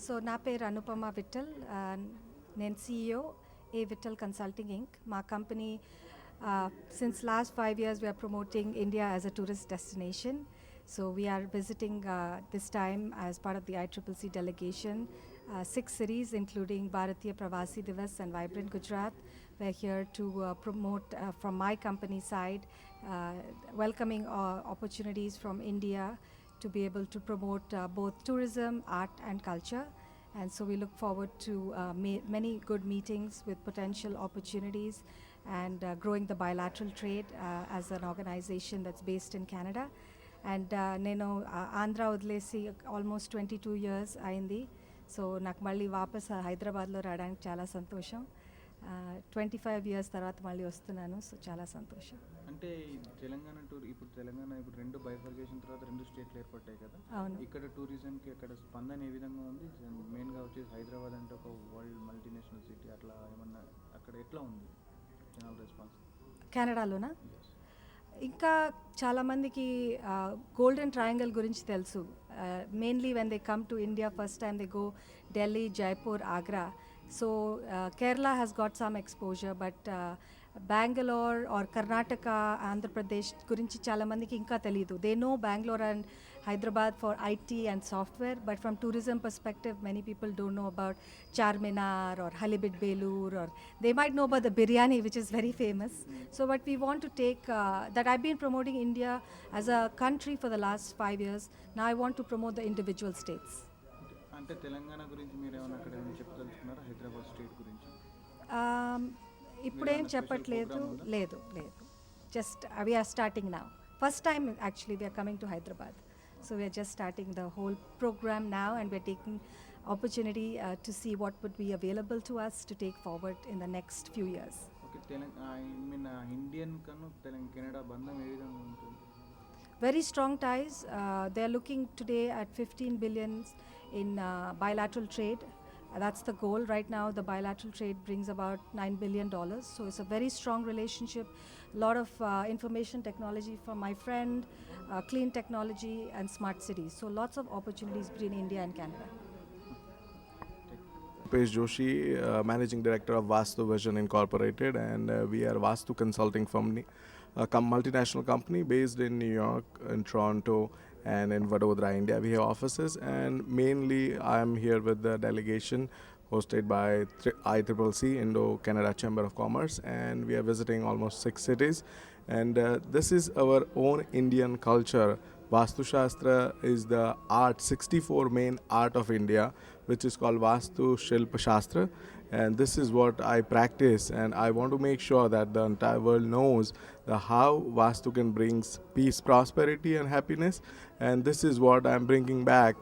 So నా పేరు అనుపమ విఠల్. నేను CEO A Vittal Consulting Inc. మా company since last 5 years we are promoting India as a tourist destination. So we are visiting this time as part of the ICCC delegation 6 cities including Bharatiya Pravasi Divas and Vibrant Gujarat. We're here to promote from my company side welcoming opportunities from India to be able to promote both tourism, art and culture. And so we look forward to many good meetings with potential opportunities and growing the bilateral trade as an organization that's based in Canada. And nenu Andhra udlesi almost 22 years ayindi. So నాకు మళ్ళీ వాపస్ హైదరాబాద్లో రావడానికి చాలా సంతోషం. 25 years తర్వాత మళ్ళీ వస్తున్నాను. సో చాలా సంతోషం. అంటే తెలంగాణ టూర్ ఇప్పుడు రెండు బైఫర్కేషన్ తర్వాత 2 స్టేట్లు ఏర్పడ్డాయి కదా. ఇక్కడ టూరిజంకి అక్కడ స్పందన ఏ విధంగా ఉంది? మెయిన్గా వచ్చేసి హైదరాబాద్ అంటే ఒక వరల్డ్ మల్టీనేషనల్ సిటీ, అట్లా ఏమన్నా అక్కడ ఎట్లా ఉంది జనరల్ రెస్పాన్స్? కెనడాలోనా? ఇంకా చాలామందికి గోల్డెన్ ట్రయాంగిల్ గురించి తెలుసు. Mainly when they come to India first time they go Delhi, Jaipur, Agra. So Kerala has got some exposure, but Bangalore or Karnataka, Andhra Pradesh gurinchi chala mandiki inka telidu. They know Bangalore and Hyderabad for IT and software, but from tourism perspective, many people don't know about Charminar or Halibut Belur, or they might know about the biryani, which is very famous. So what we want to take, that I've been promoting India as a country for the last 5 years. Now I want to promote the individual states. అంటే తెలంగాణ గురించి మీరు ఏమైనా అక్కడ చెప్పదలుచుకున్నారా? Hyderabad state గురించి ఇప్పుడేం చెప్పట్లేదు. లేదు, just we're starting now. First time actually we're coming to Hyderabad. So we're just starting the whole program now and we're taking opportunity to see what would be available to us to take forward in the next few years. Okay, Indian కను Canada బంధం ఏ విధంగా ఉంటుంది? Very strong ties. They are looking today at 15 billion in bilateral trade. That's the goal right now. The bilateral trade brings about $9 billion. So it's a very strong relationship. A lot of information technology from my friend, clean technology and smart cities. So lots of opportunities between India and Canada. Rupesh Joshi, Managing Director of Vastu Vision Incorporated, and we are Vastu Consulting firm, a multinational company based in New York, in Toronto, and in Vadodara, India. We have offices, and mainly I am here with the delegation hosted by ICCC, Indo Canada Chamber of Commerce, and we are visiting almost 6 cities. And this is our own Indian culture. Vastu Shastra is the art, 64 main art of India, which is called Vastu Shilpa Shastra. And this is what I practice, and I want to make sure that the entire world knows how Vastu can bring peace, prosperity and happiness. And this is what I'm bringing back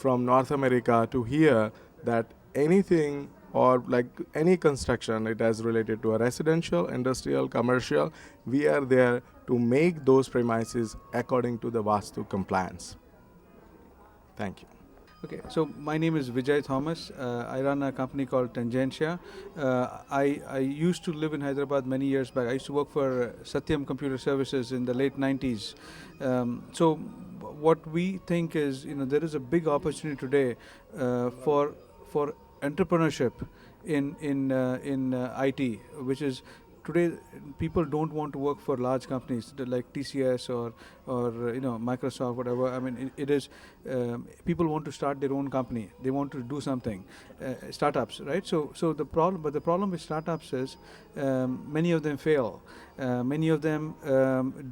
from North America to here, that anything or like any construction, it has related to a residential, industrial, commercial, we are there to make those premises according to the Vastu compliance. Thank you. Okay, so my name is Vijay Thomas. I run a company called Tangentia. I used to live in Hyderabad many years back. I used to work for Satyam Computer Services in the late 90s. So what we think is, there is a big opportunity today for entrepreneurship in IT, which is today people don't want to work for large companies like TCS or Microsoft, whatever. I mean, it is people want to start their own company. They want to do something, startups, right? So the problem with startups is many of them fail. Many of them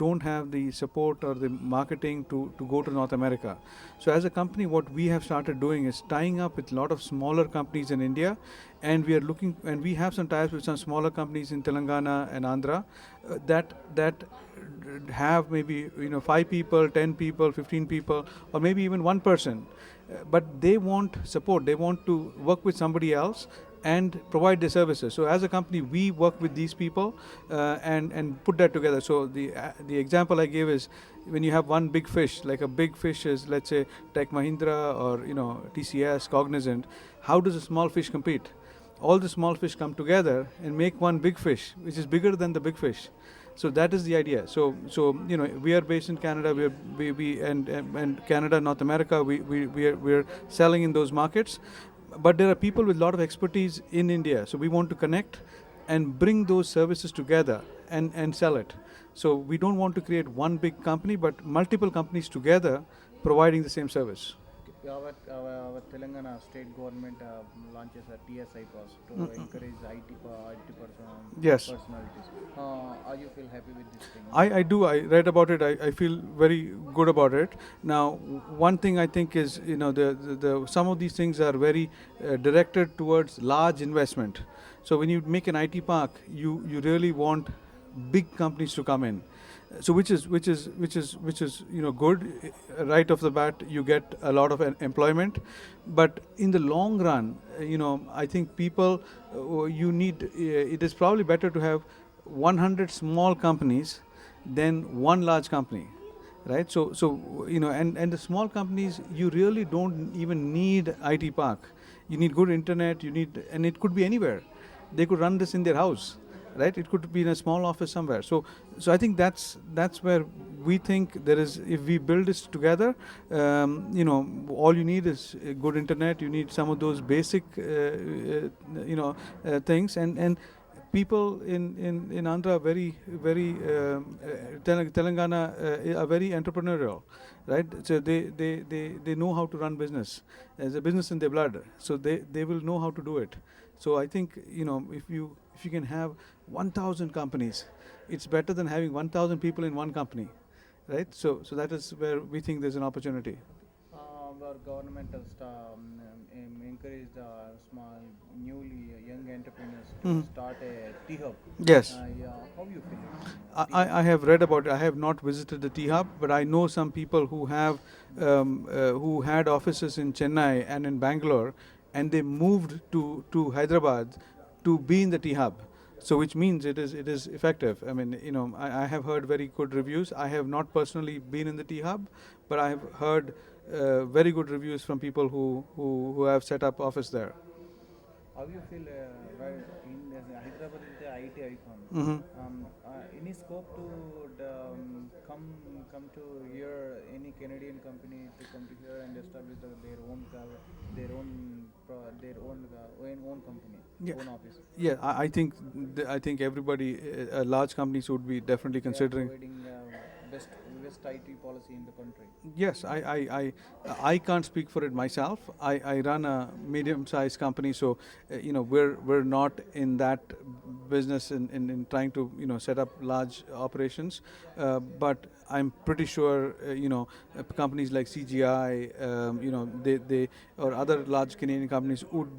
don't have the support or the marketing to go to North America. So as a company, what we have started doing is tying up with a lot of smaller companies in India, and we have some ties with some smaller companies in Telangana and Andhra that have maybe 5 people, 10 people, 15 people, or maybe even one person, but they want support. They want to work with somebody else and provide the services. So as a company, we work with these people and put that together. So the example I gave is, when you have one big fish, like a big fish is, let's say, Tech Mahindra or TCS, Cognizant. How does a small fish compete? All the small fish come together and make one big fish, which is bigger than the big fish. So that is the idea. So we are based in Canada. We and Canada, North America. We're selling in those markets, but there are people with a lot of expertise in India. So we want to connect and bring those services together and sell it. So we don't want to create one big company, but multiple companies together providing the same service. Our Telangana state government launches a TSI course to encourage IT Yes. personalities. Are you feel happy with this thing? I do. I read about it. I feel very good about it. Now, one thing I think is, the some of these things are very directed towards large investment. So when you make an IT park, you really want big companies to come in. So which is good. Right off the bat, you get a lot of employment, but in the long run, I think people you need. It is probably better to have 100 small companies than one large company, right? So and the small companies, you really don't even need IT park. You need good internet. And it could be anywhere. They could run this in their house, right? It could be in a small office somewhere. So I think that's where we think there is. If we build this together, all you need is good internet. You need some of those basic, things, and people in Andhra are very Telangana are very entrepreneurial, right? So they know how to run business. There's a business in their blood, so they will know how to do it. So I think if you can have 1,000 companies, it's better than having 1,000 people in one company, right? So that is where we think there's an opportunity. Our government has encouraged small, newly young entrepreneurs to start a tea hub. Yes. How you feel? I have read about it. I have not visited the Tea Hub, but I know some people who have who had offices in Chennai and in Bangalore, and they moved to Hyderabad to be in the Tea Hub. So which means it is effective. I mean, I have heard very good reviews. I have not personally been in the Tea Hub, but I have heard very good reviews from people who have set up office there. How you feel in Hyderabad is the IT icon? Any scope to come to here? Any Canadian company to come to here and establish their own company, own office? Yeah, I think everybody, large companies would be definitely considering. Providing best IT policy in the country. Yes, I can't speak for it myself. I run a medium-sized company, so we're not in that business in trying to set up large operations. But I'm pretty sure companies like CGI, they or other large Canadian companies would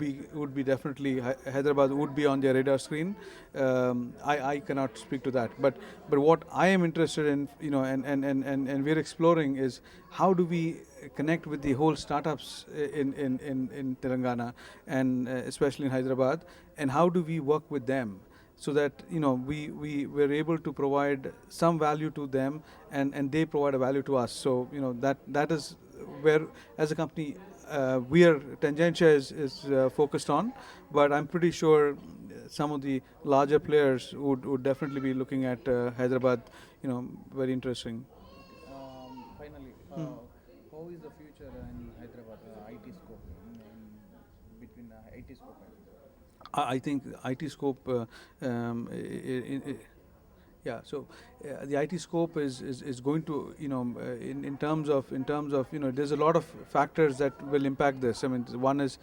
be definitely Hyderabad would be on their radar screen. I cannot speak to that, but what I am interested in, and we're exploring is how do we connect with the whole startups in Telangana and especially in Hyderabad, and how do we work with them so that we're able to provide some value to them and they provide a value to us. So that is where as a company we are Tangentia is focused on, but I'm pretty sure some of the larger players would definitely be looking at Hyderabad. Very interesting. Finally, how is the future in Hyderabad IT scope between IT scope? I think IT scope. Yeah, so the IT scope is going to in terms of there's a lot of factors that will impact this. I mean, one is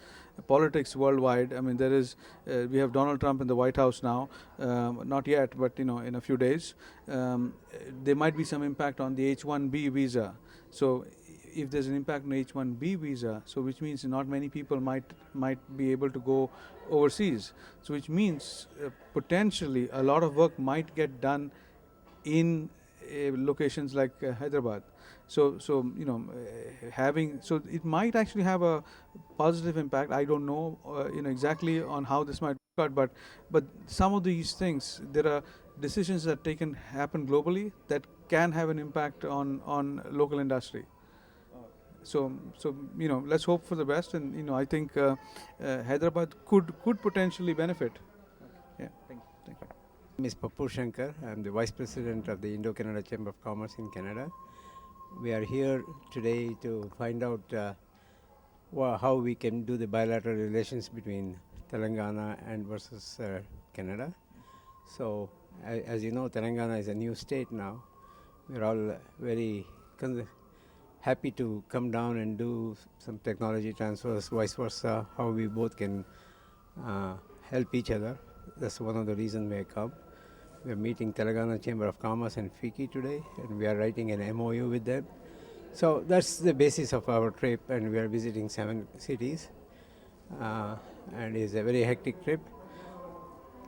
politics worldwide. I mean, there is we have Donald Trump in the White House now, not yet, but in a few days, there might be some impact on the H-1B visa. So if there's an impact on H-1B visa, so which means not many people might be able to go overseas. So which means potentially a lot of work might get done in locations like Hyderabad. So having so it might actually have a positive impact. I don't know exactly on how this might work out, but some of these things, there are decisions that happen globally that can have an impact on local industry. So let's hope for the best, and I think Hyderabad could potentially benefit. Okay. Yeah. Thank you. Thank you. name is Pappu Shankar. I'm the Vice President of the INDO CANADA Chamber of Commerce in Canada. We are here today to find out how we can do the bilateral relations between Telangana and versus Canada. So, as you know, Telangana is a new state now. We're all very happy to come down and do some technology transfers, vice versa, how we both can help each other. That's one of the reasons we come. We are meeting Telangana Chamber of Commerce and FICCI today, and we are writing an MOU with them. So that's the basis of our trip, and we are visiting 7 cities, and it's a very hectic trip.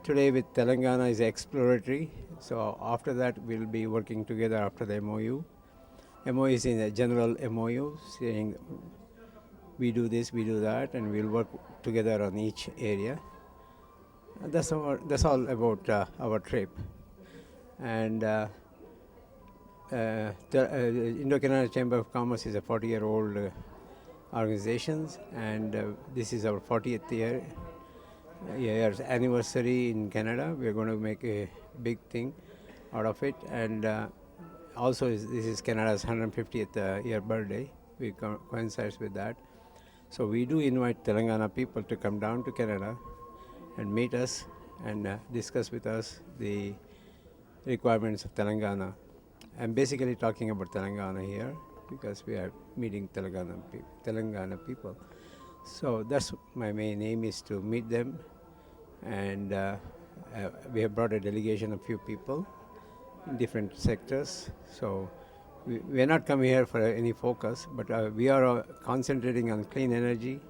Today with Telangana is exploratory, so after that we'll be working together after the MOU. MOU is in a general MOU saying we do this, we do that, and we'll work together on each area. That's all about our trip. And Indo Canada Chamber of Commerce is a 40-year-old organization, and this is our 40th year's anniversary in Canada. We are going to make a big thing out of it, and also this is Canada's 150th year birthday. We coincides with that. So we do invite Telangana people to come down to Canada and meet us and discuss with us the requirements of Telangana. I'm basically talking about Telangana here because we are meeting Telangana people. So that's my main aim, is to meet them, and we have brought a delegation of few people in different sectors. So we are not coming here for any focus, but we are concentrating on clean energy,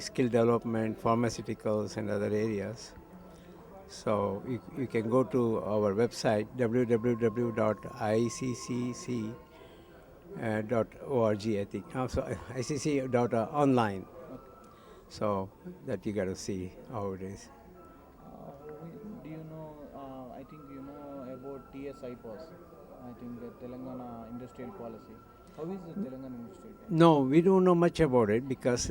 skill development, pharmaceuticals, and other areas. So you can go to our website www.iccc.org, I think. So icc.online. So that you got to see how it is. Do you know, I think you know about TSIPOS, I think the Telangana Industrial Policy. How is the Telangana Industrial Policy? No, we don't know much about it because,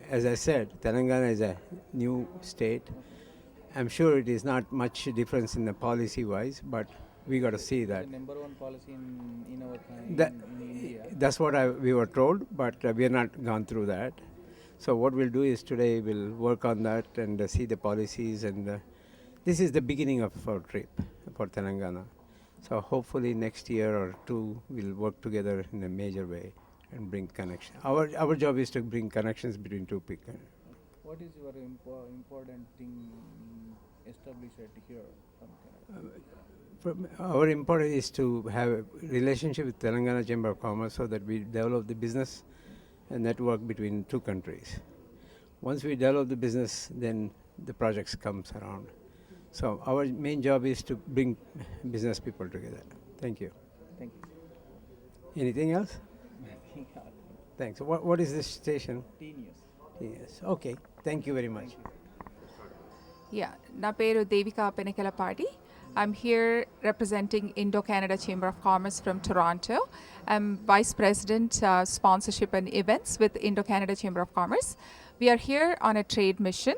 as I said, Telangana is a new state. I'm sure it is not much difference in the policy-wise, but we got to see that. The number one policy in our country, in India. That's what we were told, but we have not gone through that. So what we'll do is today we'll work on that and see the policies, and this is the beginning of our trip for Telangana. So hopefully next year or two we'll work together in a major way and bring connection. Our job is to bring connections between two people. What is your important thing established here from Canada? Our important is to have a relationship with Telangana Chamber of Commerce so that we develop the business and network between two countries. Once we develop the business, then the projects comes around. So our main job is to bring business people together. Thank you. Thank you. Anything else? Thanks. What is this station? News. Yes. Okay. Thank you very much. Yeah, na peru Devika Penekela. I'm here representing Indo Canada Chamber of Commerce from Toronto. I'm Vice President Sponsorship and Events with Indo Canada Chamber of Commerce. We are here on a trade mission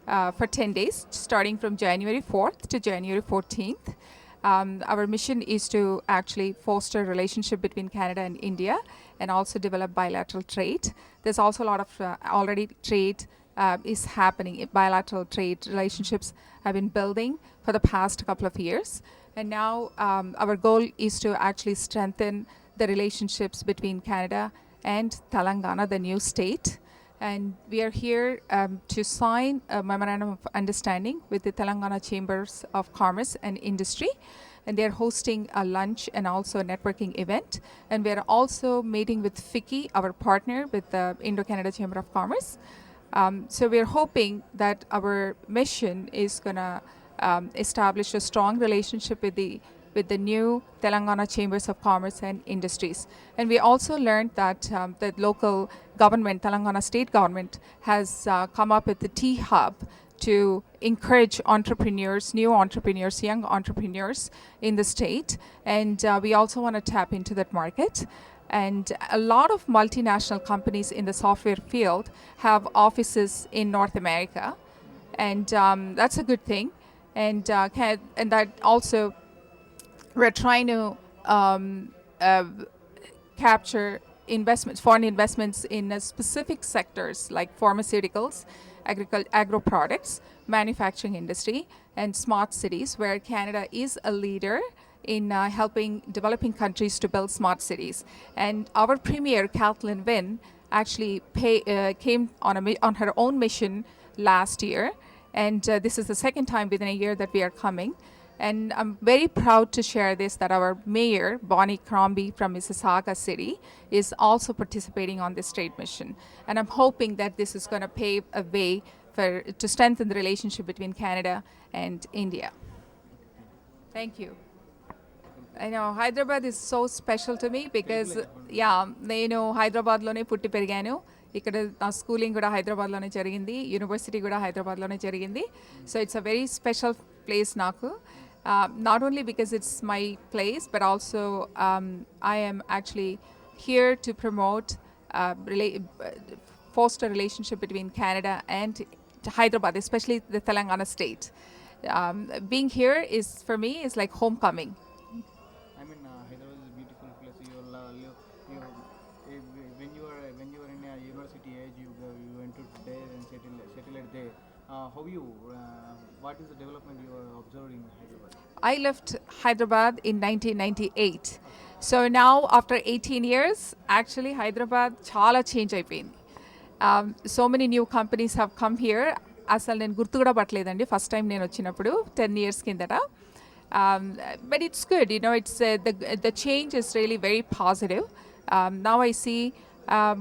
for 10 days, starting from January 4th to January 14th. Our mission is to actually foster relationship between Canada and India and also develop bilateral trade. There's also a lot of already trade is happening. Bilateral trade relationships have been building for the past couple of years. And now our goal is to actually strengthen the relationships between Canada and Telangana, the new state. And we are here to sign a memorandum of understanding with the Telangana Chambers of Commerce and Industry. And they're hosting a lunch and also a networking event. And we're also meeting with FICCI, our partner with the Indo Canada Chamber of Commerce. So we're hoping that our mission is going to establish a strong relationship with the new Telangana Chambers of Commerce and Industries. And we also learned that the local government, Telangana state government, has come up with the T-Hub to encourage entrepreneurs, new entrepreneurs, young entrepreneurs in the state. And we also want to tap into that market. And a lot of multinational companies in the software field have offices in North America. And that's a good thing. and and that also we're trying to uh, capture investments, foreign investments in specific sectors like pharmaceuticals, agro products, manufacturing industry, and smart cities, where Canada is a leader in helping developing countries to build smart cities. And our premier, Kathleen Wynne, actually came on her own mission last year, and this is the second time within a year that we are coming. And I'm very proud to share this, that our mayor, Bonnie Crombie from Mississauga City, is also participating on this trade mission. And I'm hoping that this is going to pave a way to strengthen the relationship between Canada and India. Thank you. I know Hyderabad is so special to me because, నేను హైదరాబాద్లోనే పుట్టి పెరిగాను. ఇక్కడ నా schooling కూడా హైదరాబాద్లోనే జరిగింది, university కూడా హైదరాబాద్లోనే జరిగింది. So it's a very special place నాకు. Not only because it's my place, but also I am actually here to promote, foster relationship between Canada and Hyderabad, especially the Telangana state. Being here is, for me, is like homecoming. I mean, Hyderabad is a beautiful place. When you were in a university age, you went to there and settled there. What is the development you are observing in Hyderabad? I left Hyderabad in 1998. So now, after 18 years, actually Hyderabad chala change అయిపోయింది. So many new companies have come here. అసలు నేను గుర్తు కూడా పట్టలేదండి first time నేను వచ్చినప్పుడు 10 years కిందట. But it's good, you know, it's the change is really very positive. Now I see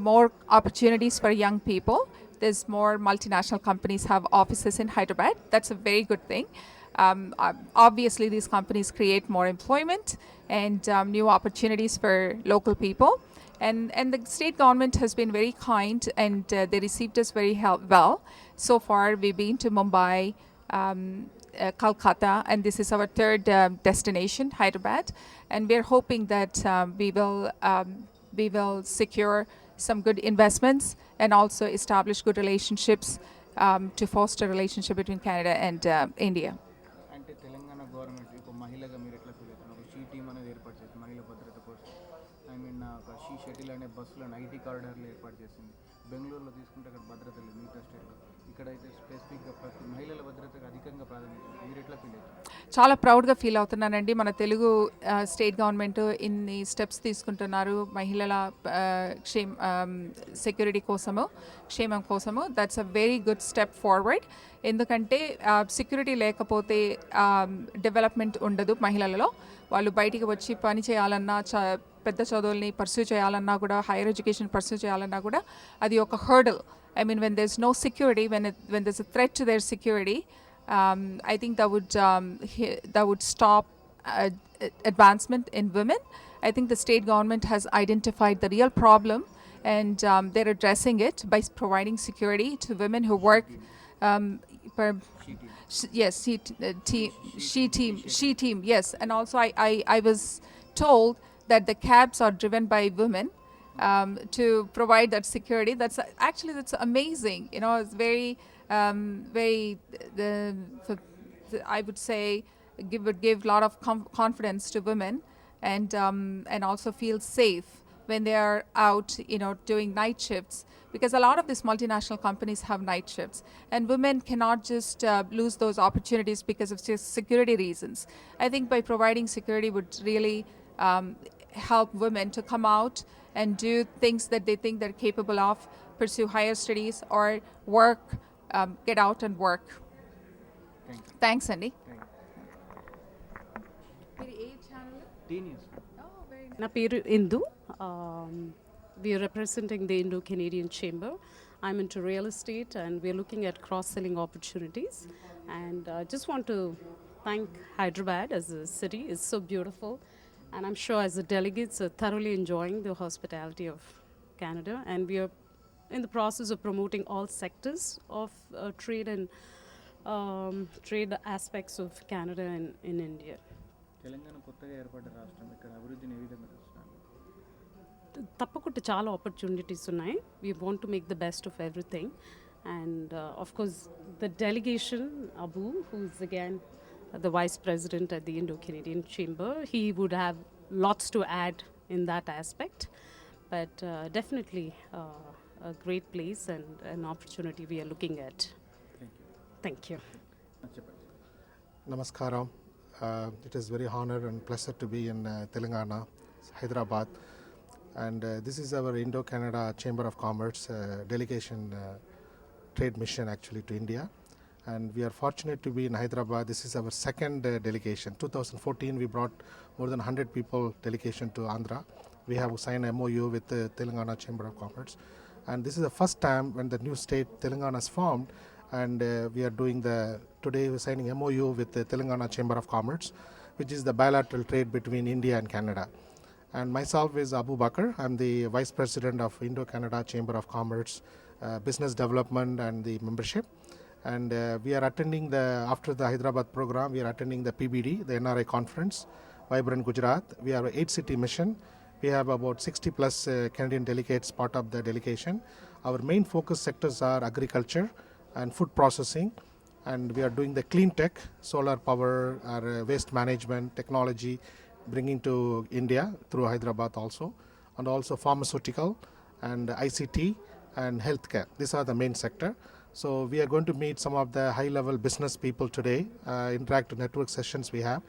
more opportunities for young people. There's more multinational companies have offices in Hyderabad. That's a very good thing. Obviously, these companies create more employment and new opportunities for local people. And the state government has been very kind, and they received us very well. So far, we've been to Mumbai, Kolkata, and this is our third destination, Hyderabad. And we're hoping that we will secure some good investments and also establish good relationships to foster relationship between Canada and India. అంటే Telangana government ఒక మహిళగా మీరు ఎట్లా feel అవుతున్నారు? ఒక she team అనేది ఏర్పాటు చేసింది మహిళా భద్రత కోసం. ఐ మీన్ ఒక షీ షటిల్ అనే బస్సులను ఐటీ కారిడార్లు ఏర్పాటు చేసింది. బెంగళూరులో తీసుకుంటే అక్కడ భద్రత లేదు, మిగతా స్టేట్లో. ఇక్కడైతే స్పెసిఫిక్గా ప్రతి మహిళల భద్రతకు అధికంగా ప్రాధాన్యత. మీరు ఎట్లా ఫీల్ అవుతారు? చాలా ప్రౌడ్గా ఫీల్ అవుతున్నానండి. మన తెలుగు స్టేట్ గవర్నమెంట్ ఇన్ని స్టెప్స్ తీసుకుంటున్నారు మహిళల సెక్యూరిటీ కోసము, క్షేమం కోసము. That's a very good step forward. ఎందుకంటే సెక్యూరిటీ లేకపోతే డెవలప్మెంట్ ఉండదు మహిళలలో. వాళ్ళు బయటికి వచ్చి పని చేయాలన్నా, పెద్ద చదువుల్ని పర్సూ చేయాలన్నా కూడా, హైయర్ ఎడ్యుకేషన్ పర్సూ చేయాలన్నా కూడా అది ఒక hurdle. I mean, when there's no security, when there's a threat to their security, I think that would stop advancement in women. I think the state government has identified the real problem, and they're addressing it by providing security to women who work. Yes, she team. Yes, and also I was told that the cabs are driven by women. To provide that security. That's amazing. You know, it's very, I would say, would give a lot of confidence to women, and also feel safe when they are out, you know, doing night shifts. Because a lot of these multinational companies have night shifts, and women cannot just lose those opportunities because of just security reasons. I think by providing security would really help women to come out and do things that they think they're capable of, pursue higher studies or work, get out and work. Thanks, Andy. నా పేరు ఇందు. We are representing the Indo Canadian Chamber. I'm into real estate, and we're looking at cross-selling opportunities. And just want to thank Hyderabad as a city. It's so beautiful. And I'm sure as the delegates are thoroughly enjoying the hospitality of Canada. And we are in the process of promoting all sectors of trade and trade aspects of Canada and in India. Telangana కొత్తగా ఏర్పడ్డ రాష్ట్రం, ఇక్కడ అభివృద్ధిని ఏ విధంగా చూస్తున్నారు? తప్పకుండా చాలా opportunities ఉన్నాయి. We want to make the best of everything. And of course, the delegation, Abu, who's again the Vice President at the Indo-Canadian Chamber, he would have lots to add in that aspect. But definitely a great place and an opportunity we are looking at. Thank you. చెప్పండి. Namaskaram. It is very honor and pleasure to be in Telangana, Hyderabad, and this is our Indo Canada Chamber of Commerce delegation trade mission actually to India, and we are fortunate to be in Hyderabad. This is our second delegation. 2014 we brought more than 100 people delegation to Andhra. We have signed MOU with the Telangana Chamber of Commerce, and this is the first time when the new state Telangana is formed, and we are doing today we're signing MOU with the Telangana Chamber of Commerce, which is the bilateral trade between India and Canada. And myself is Abu Bakr. I'm the Vice President of Indo Canada Chamber of Commerce, Business Development and the membership. And we are attending after the Hyderabad program, we are attending the PBD, the NRI conference, Vibrant Gujarat. We have an 8-city mission. We have about 60 plus Canadian delegates part of the delegation. Our main focus sectors are agriculture and food processing, and we are doing the clean tech, solar power, waste management, technology, bringing to India through Hyderabad also, and also pharmaceutical and ICT and healthcare. These are the main sector. So we are going to meet some of the high-level business people today, interactive network sessions we have.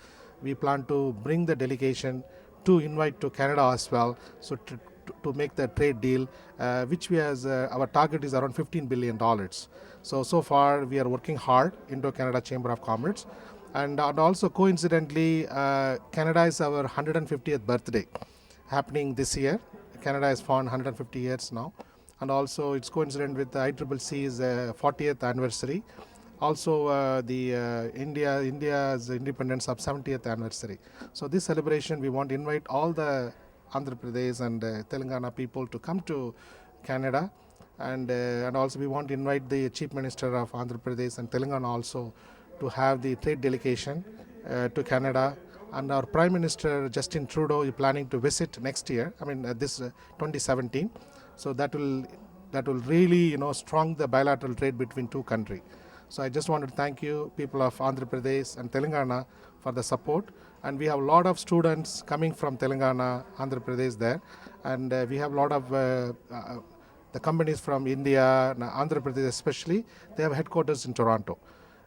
We plan to bring the delegation to invite to Canada as well, so to make the trade deal, which we has our target is around $15 billion. So far we are working hard, Indo-Canada Chamber of Commerce, and also coincidentally, Canada is our 150th birthday happening this year. Canada has found 150 years now, and also it's coincident with the ICC's 40th anniversary. Also, India's independence of 70th anniversary. So this celebration, we want to invite all the Andhra Pradesh and Telangana people to come to Canada, and also we want to invite the Chief Minister of Andhra Pradesh and Telangana also to have the trade delegation to Canada. And our Prime Minister Justin Trudeau is planning to visit next year. This 2017. So that will really strong the bilateral trade between two countries. So I just want to thank you, people of Andhra Pradesh and Telangana, for the support. And we have a lot of students coming from Telangana, Andhra Pradesh there, and we have a lot of the companies from India, Andhra Pradesh especially. They have headquarters in Toronto.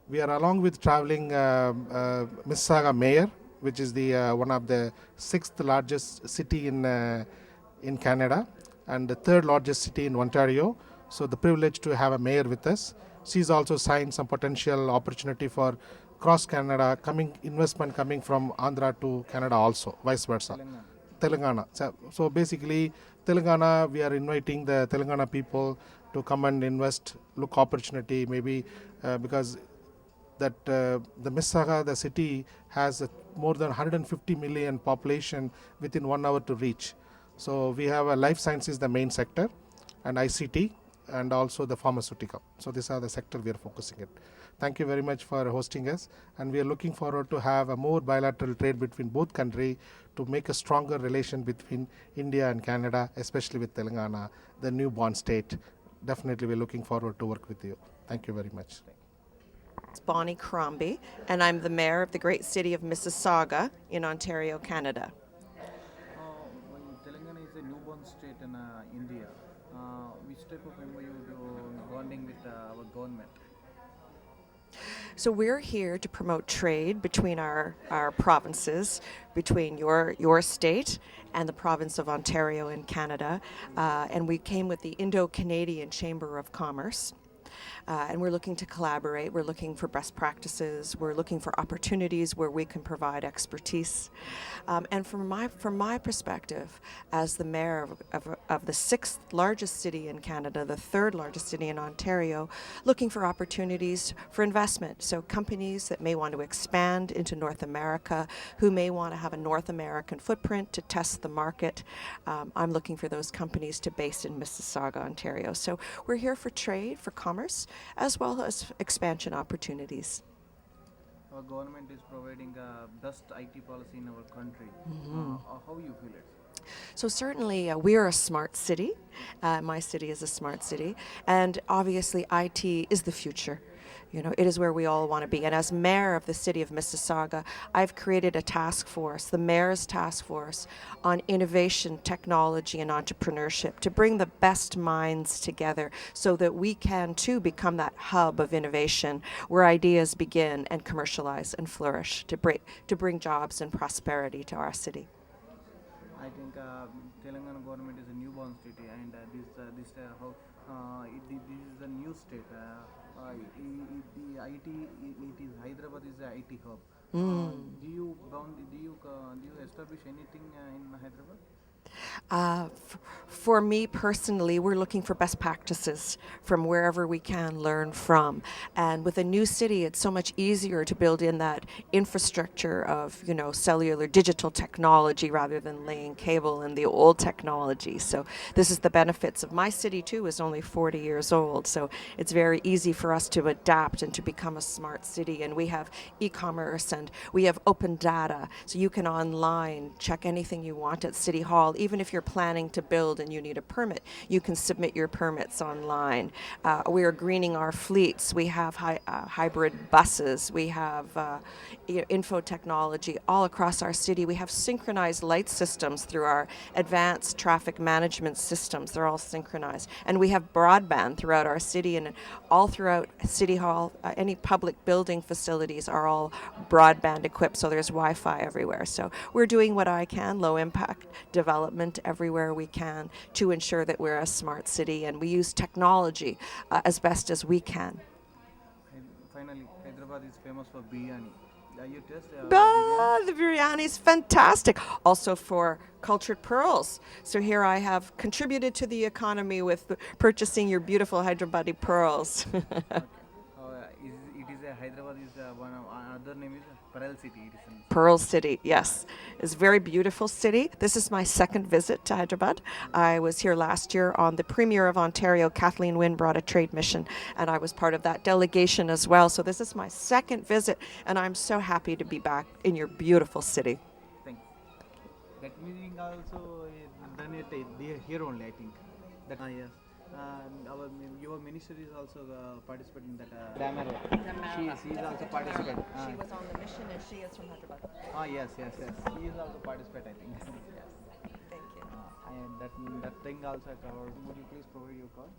We are along with traveling Mississauga Mayor, which is the one of the 6th largest city in Canada, and the 3rd largest city in Ontario. So the privilege to have a mayor with us. She's also signed some potential opportunity for cross Canada investment coming from Andhra to Canada also, vice versa. Telangana. So basically, Telangana, we are inviting the Telangana people to come and invest, look opportunity, maybe because that the Mississauga, the city, has more than 150 million population within 1 hour to reach. So we have life sciences, the main sector, and ICT, and also the pharmaceutical. So these are the sector we are focusing it. Thank you very much for hosting us, and we are looking forward to have a more bilateral trade between both countries to make a stronger relation between India and Canada, especially with Telangana, the newborn state. Definitely we're looking forward to work with you. Thank you very much. It's Bonnie Crombie, and I'm the mayor of the great city of Mississauga in Ontario, Canada. Telangana is a newborn state in India. Which type of MOU bonding with our government? So we're here to promote trade between our provinces, between your state and the province of Ontario in Canada, and we came with the Indo Canadian Chamber of Commerce. And we're looking to collaborate. We're looking for best practices. We're looking for opportunities where we can provide expertise. And from my perspective, as the mayor of the 6th largest city in Canada, the 3rd largest city in Ontario, looking for opportunities for investment. So companies that may want to expand into North America, who may want to have a North American footprint to test the market. I'm looking for those companies to base in Mississauga, Ontario. So we're here for trade, for commerce, as well as expansion opportunities. Our government is providing a best IT policy in our country. How you feel it? So certainly we are a smart city. My city is a smart city. And obviously, IT is the future. You know, it is where we all want to be. And as mayor of the city of Mississauga, I've created a task force, the mayor's task force, on innovation, technology, and entrepreneurship to bring the best minds together so that we can too become that hub of innovation where ideas begin and commercialize and flourish to bring jobs and prosperity to our city. I think Telangana government is a newborn city, and this is a new state. The IT, it is Hyderabad is the IT hub. Do you establish anything in Hyderabad? For me personally, we're looking for best practices from wherever we can learn from. And with a new city, it's so much easier to build in that infrastructure of, you know, cellular digital technology rather than laying cable in the old technology. So this is the benefits of my city too, is only 40 years old. So it's very easy for us to adapt and to become a smart city. And we have e-commerce and we have open data. So you can online check anything you want at City Hall. Even if you're planning to build and you need a permit, you can submit your permits online. We are greening our fleets. We have hybrid buses. We have info technology all across our city. We have synchronized light systems through our advanced traffic management systems. They're all synchronized. And we have broadband throughout our city and all throughout City Hall. Any public building facilities are all broadband equipped, so there's Wi-Fi everywhere. So we're doing what I can, low impact development everywhere we can to ensure that we're a smart city and we use technology as best as we can. Finally, Hyderabad is famous for biryani. You taste The biryani is fantastic. Also for cultured pearls. So here I have contributed to the economy with purchasing your beautiful Hyderabadi pearls. It is a Hyderabad is one of other name is Pearl City. It is Pearl City, yes. It's a very beautiful city. This is my second visit to Hyderabad. I was here last year on the Premier of Ontario, Kathleen Wynne, brought a trade mission, and I was part of that delegation as well. So this is my second visit, and I'm so happy to be back in your beautiful city. Thanks. That meeting also done it here only, I think. That yes. Your minister is also participating in that. Damaro. She is also participating. She was on the mission, and she is from Hyderabad. Yes. She is also participate, I think. Yes. Thank you. And that thing also covered. Would you please provide your card?